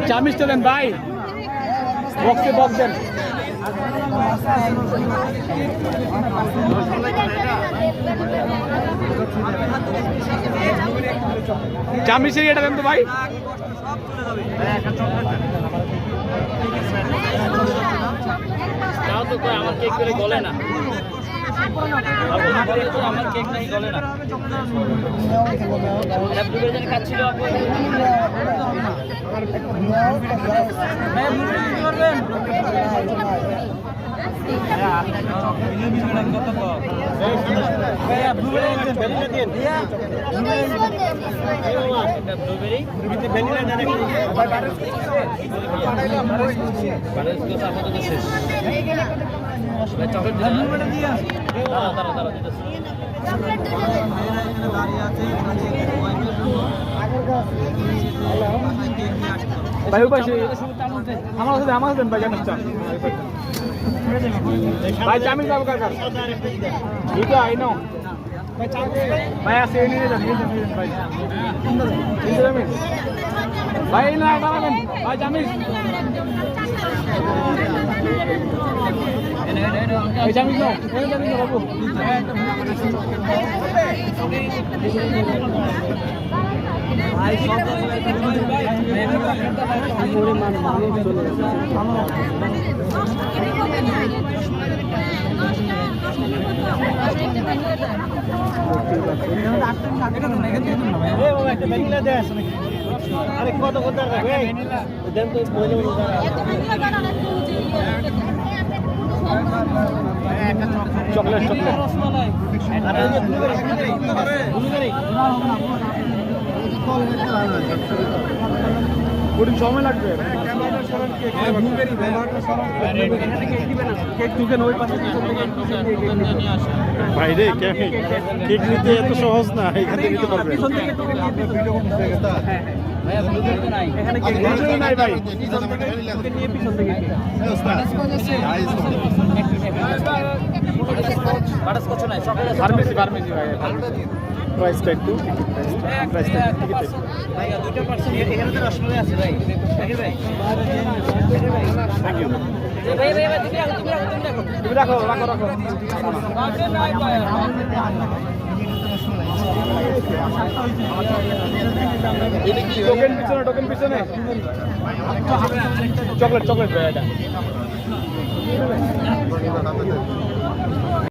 চামিচটা দেন ভাই, বক্সে box then. চামিচের এটা দেন তো ভাই। আমার কেক করে গলে না, আমার কেক নাই গলে না। খাচ্ছিল ভাই ওই পাশে আমার সাথে ভাই চামিচটা ভাই, চামিচ যাবো কার কার এটা আই নো ভাই আছে নিয়ে যান ভাই, ভাই না দাঁড়াবেন ভাই, চামিচ ভাই, চামিচ নাও বাবু। চকলেট কঠিন সময় লাগবে। বাইরে কেক নিতে এত সহজ না, এখানে নিতে পারবে। ফার্মেসি ভাই, প্রাইসটা একটু রাখো। টোকেন পিছনে চকলেট ভাই এটা।